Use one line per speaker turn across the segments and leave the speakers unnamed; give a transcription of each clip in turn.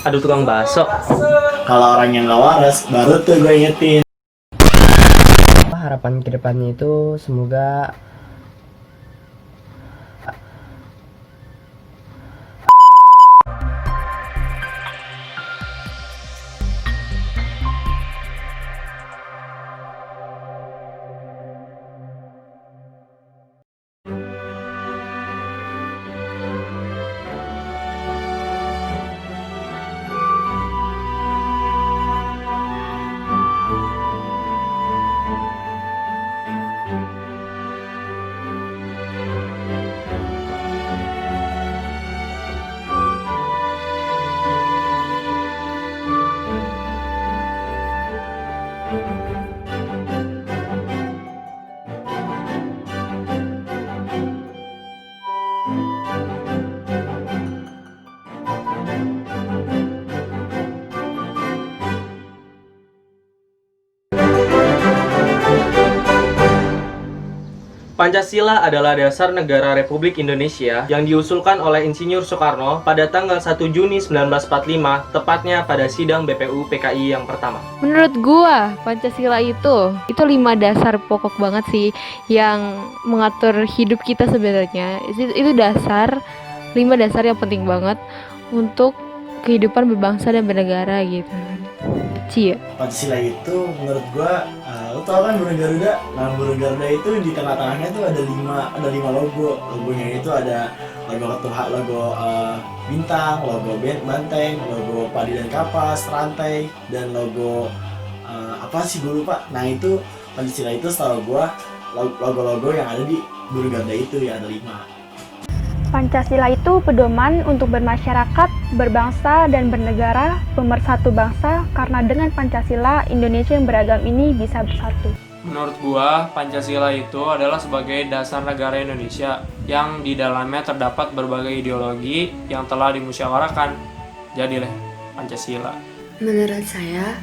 Aduh, tukang bakso.
Kalau orang yang gak waras, baru tuh gue ingetin.
Harapan kedepannya itu semoga
Pancasila adalah dasar negara Republik Indonesia yang diusulkan oleh Insinyur Soekarno pada tanggal 1 Juni 1945, tepatnya pada sidang BPU PKI yang pertama.
Menurut gua, Pancasila itu 5 dasar pokok banget sih yang mengatur hidup kita sebenarnya. Itu 5 dasar yang penting banget untuk kehidupan berbangsa dan bernegara gitu. Cie.
Pancasila itu menurut gua, lo tau kan burung Garuda? Nah, burung Garuda itu di tengah-tengahnya tuh ada lima logo. Logonya itu ada logo ketuhanan, logo bintang, logo banteng, logo padi dan kapas, rantai, dan logo apa sih gue lupa. Nah itu Pancasila itu setahu gua logo-logo yang ada di burung Garuda itu ya ada 5.
Pancasila itu pedoman untuk bermasyarakat, berbangsa, dan bernegara, pemersatu bangsa, karena dengan Pancasila, Indonesia yang beragam ini bisa bersatu.
Menurut gua, Pancasila itu adalah sebagai dasar negara Indonesia yang di dalamnya terdapat berbagai ideologi yang telah dimusyawarahkan. Jadilah Pancasila.
Menurut saya,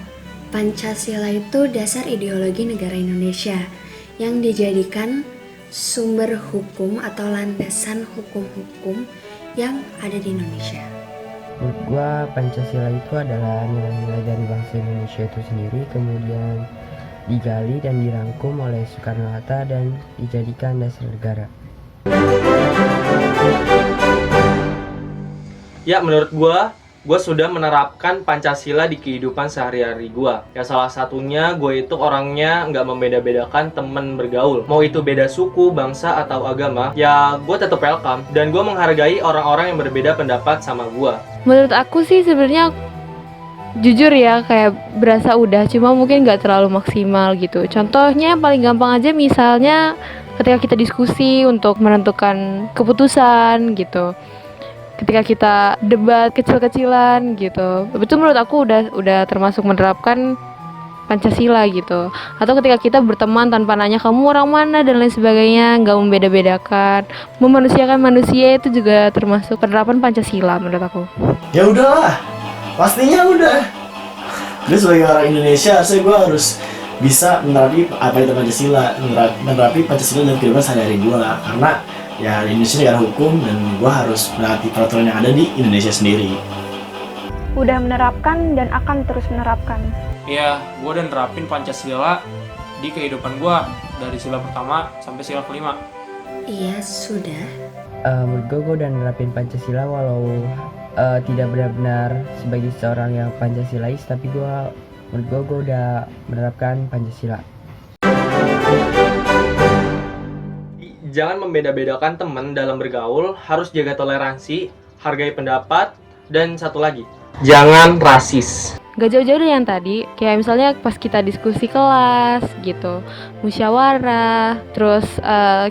Pancasila itu dasar ideologi negara Indonesia yang dijadikan sumber hukum atau landasan hukum-hukum yang ada di Indonesia.
menurut gua Pancasila itu adalah nilai-nilai dari bangsa Indonesia itu sendiri, kemudian digali dan dirangkum oleh Soekarno-Hatta dan dijadikan dasar negara.
Ya, menurut gue sudah menerapkan Pancasila di kehidupan sehari-hari gue. Ya, salah satunya gue itu orangnya nggak membeda-bedakan temen bergaul. Mau itu beda suku, bangsa, atau agama, ya gue tetap welcome. Dan gue menghargai orang-orang yang berbeda pendapat sama gue.
Menurut aku sih sebenarnya jujur ya kayak berasa udah, cuma mungkin nggak terlalu maksimal gitu. Contohnya paling gampang aja misalnya ketika kita diskusi untuk menentukan keputusan gitu. Ketika kita debat kecil-kecilan gitu, itu menurut aku udah termasuk menerapkan Pancasila gitu. Atau ketika kita berteman tanpa nanya kamu orang mana dan lain sebagainya, nggak membeda-bedakan, memanusiakan manusia, itu juga termasuk penerapan Pancasila menurut aku.
Ya udahlah, pastinya udah. Gue sebagai orang Indonesia harusnya gue harus bisa menerapi apa itu Pancasila, menerapi Pancasila dalam kehidupan sehari-hari gue lah. Karena ya Indonesia negara hukum dan gue harus menaati peraturan yang ada di Indonesia sendiri.
Udah menerapkan dan akan terus menerapkan.
Iya, gua udah nerapin Pancasila di kehidupan gua dari sila pertama sampai sila kelima.
Iya, sudah.
Menurut gue udah nerapin Pancasila walau tidak benar-benar sebagai seorang yang Pancasilais, tapi menurut gue udah menerapkan Pancasila.
Jangan membeda-bedakan teman dalam bergaul, harus jaga toleransi, hargai pendapat, dan satu lagi, jangan rasis.
Gak jauh-jauh dari yang tadi, kayak misalnya pas kita diskusi kelas gitu, musyawarah, terus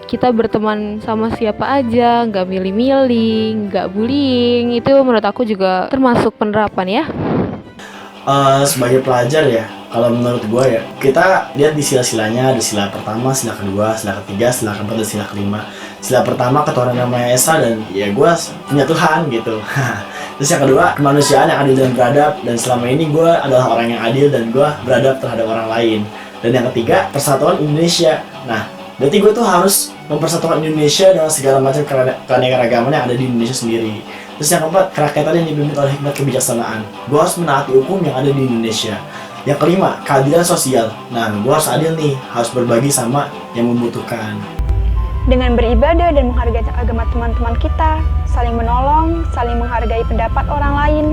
kita berteman sama siapa aja, gak milih-milih, gak bullying, itu menurut aku juga termasuk penerapan ya.
Sebagai pelajar ya, kalau menurut gue ya, kita lihat di sila-silanya, ada sila pertama, sila kedua, sila ketiga, sila keempat, dan sila kelima. Sila pertama ketuhanan yang Maha Esa dan ya gue punya Tuhan gitu. Terus yang kedua, kemanusiaan yang adil dan beradab, dan selama ini gue adalah orang yang adil dan gue beradab terhadap orang lain. Dan yang ketiga, persatuan Indonesia. Nah, berarti gue tuh harus mempersatukan Indonesia dengan segala macam keanekaragaman yang ada di Indonesia sendiri. Terus yang keempat, kerakyatan yang dipimpin oleh hikmat kebijaksanaan. Gue harus menaati hukum yang ada di Indonesia. Yang kelima, keadilan sosial. Nah, gue harus adil nih, harus berbagi sama yang membutuhkan.
Dengan beribadah dan menghargai agama teman-teman kita, saling menolong, saling menghargai pendapat orang lain,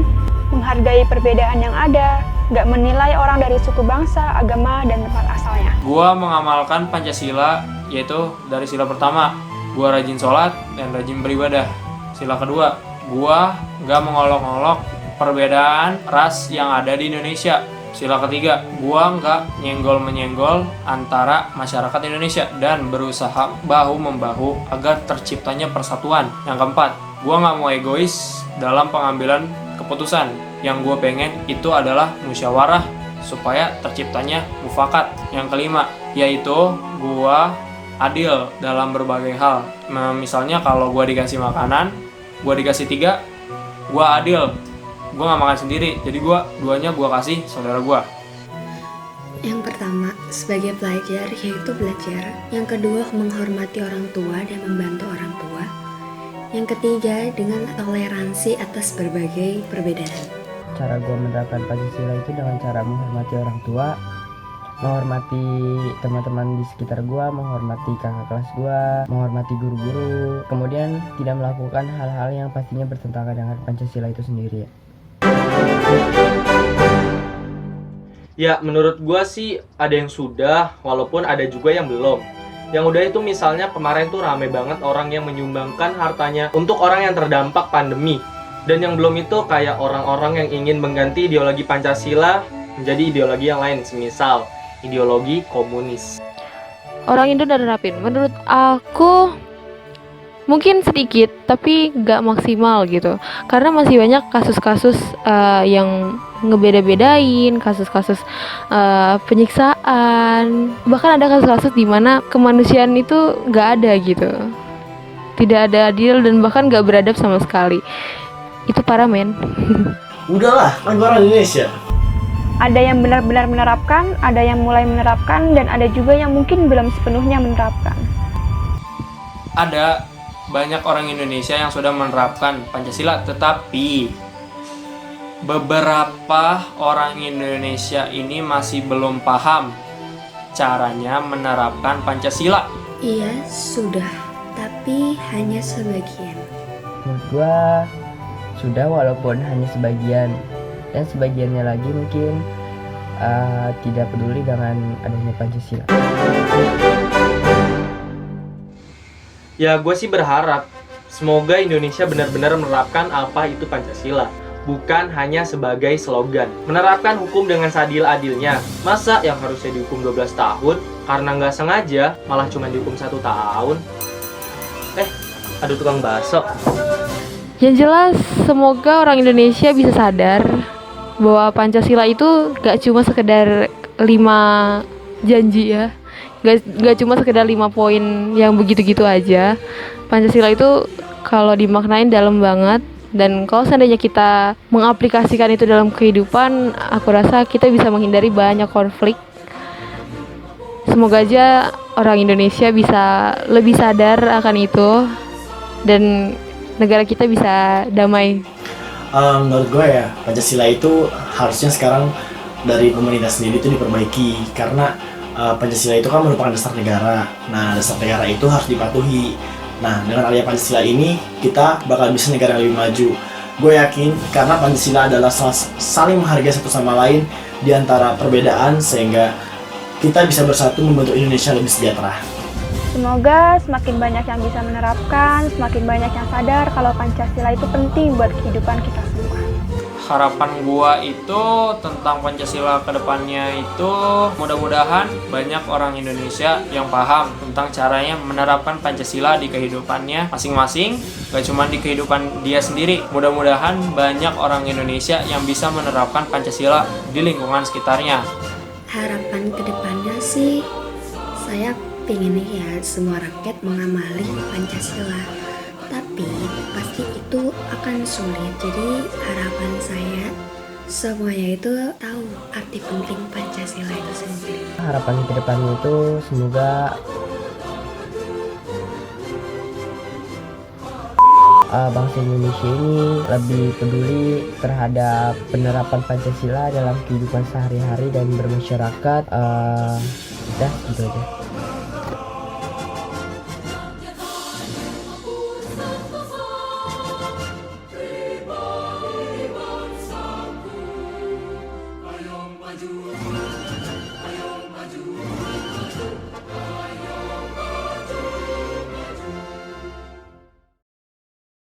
menghargai perbedaan yang ada, gak menilai orang dari suku bangsa, agama, dan tempat asalnya.
Gua mengamalkan Pancasila, yaitu dari sila pertama, gua rajin sholat dan rajin beribadah. Sila kedua, gua gak mengolok-olok perbedaan ras yang ada di Indonesia. Sila ketiga, gua nggak nyenggol-menyenggol antara masyarakat Indonesia dan berusaha bahu-membahu agar terciptanya persatuan. Yang keempat, gua nggak mau egois dalam pengambilan keputusan. Yang gua pengen itu adalah musyawarah supaya terciptanya mufakat. Yang kelima, yaitu gua adil dalam berbagai hal. Nah, misalnya kalau gua dikasih makanan, gua dikasih 3, gua adil. Gue gak makan sendiri, jadi duanya gue kasih saudara gue.
Yang pertama, sebagai pelajar, yaitu belajar. Yang kedua, menghormati orang tua dan membantu orang tua. Yang ketiga, dengan toleransi atas berbagai perbedaan.
Cara gue menerapkan Pancasila itu dengan cara menghormati orang tua, menghormati teman-teman di sekitar gue, menghormati kakak kelas gue, menghormati guru-guru, kemudian tidak melakukan hal-hal yang pastinya bertentangan dengan Pancasila itu sendiri.
Ya, menurut gua sih ada yang sudah, walaupun ada juga yang belum. Yang udah itu misalnya kemarin tuh rame banget orang yang menyumbangkan hartanya untuk orang yang terdampak pandemi. Dan yang belum itu kayak orang-orang yang ingin mengganti ideologi Pancasila menjadi ideologi yang lain, semisal ideologi komunis.
Orang Indo udah nerapin. Menurut aku mungkin sedikit, tapi nggak maksimal gitu. Karena masih banyak kasus-kasus yang ngebeda-bedain, kasus-kasus penyiksaan. Bahkan ada kasus-kasus di mana kemanusiaan itu nggak ada gitu. Tidak ada adil dan bahkan nggak beradab sama sekali. Itu parah, men.
Udahlah, kan gue orang Indonesia.
Ada yang benar-benar menerapkan, ada yang mulai menerapkan, dan ada juga yang mungkin belum sepenuhnya menerapkan.
Ada banyak orang Indonesia yang sudah menerapkan Pancasila, tetapi beberapa orang Indonesia ini masih belum paham caranya menerapkan Pancasila.
Iya, sudah, tapi hanya sebagian.
Menurut gue sudah, walaupun hanya sebagian, dan sebagiannya lagi mungkin tidak peduli dengan adanya Pancasila.
Ya, gue sih berharap semoga Indonesia benar-benar menerapkan apa itu Pancasila, bukan hanya sebagai slogan. Menerapkan hukum dengan seadil-adilnya. Masa yang harusnya dihukum 12 tahun karena nggak sengaja malah cuma dihukum 1 tahun? Aduh, tukang bakso.
Yang jelas, semoga orang Indonesia bisa sadar bahwa Pancasila itu gak cuma sekedar 5 janji ya. Gak cuma sekedar 5 poin yang begitu-gitu aja. Pancasila itu kalau dimaknain dalam banget. Dan kalau seandainya kita mengaplikasikan itu dalam kehidupan, aku rasa kita bisa menghindari banyak konflik. Semoga aja orang Indonesia bisa lebih sadar akan itu. Dan negara kita bisa damai.
Menurut gue ya, Pancasila itu harusnya sekarang dari pemerintah sendiri itu diperbaiki. Karena Pancasila itu kan merupakan dasar negara. Nah, dasar negara itu harus dipatuhi. Nah, dengan adanya Pancasila ini, kita bakal bisa negara yang lebih maju. Gue yakin karena Pancasila adalah saling menghargai satu sama lain di antara perbedaan, sehingga kita bisa bersatu membentuk Indonesia lebih sejahtera.
Semoga semakin banyak yang bisa menerapkan, semakin banyak yang sadar kalau Pancasila itu penting buat kehidupan kita semua.
Harapan gua itu tentang Pancasila kedepannya itu mudah-mudahan banyak orang Indonesia yang paham tentang caranya menerapkan Pancasila di kehidupannya masing-masing, gak cuma di kehidupan dia sendiri. Mudah-mudahan banyak orang Indonesia yang bisa menerapkan Pancasila di lingkungan sekitarnya.
Harapan kedepannya sih, saya pengennya ya semua rakyat mengamali Pancasila. Tapi pasti itu akan sulit. Jadi harapan saya semuanya itu tahu arti penting Pancasila itu sendiri.
Harapan ke depannya itu semoga bangsa Indonesia ini lebih peduli terhadap penerapan Pancasila dalam kehidupan sehari-hari dan bermasyarakat. Udah gitu aja.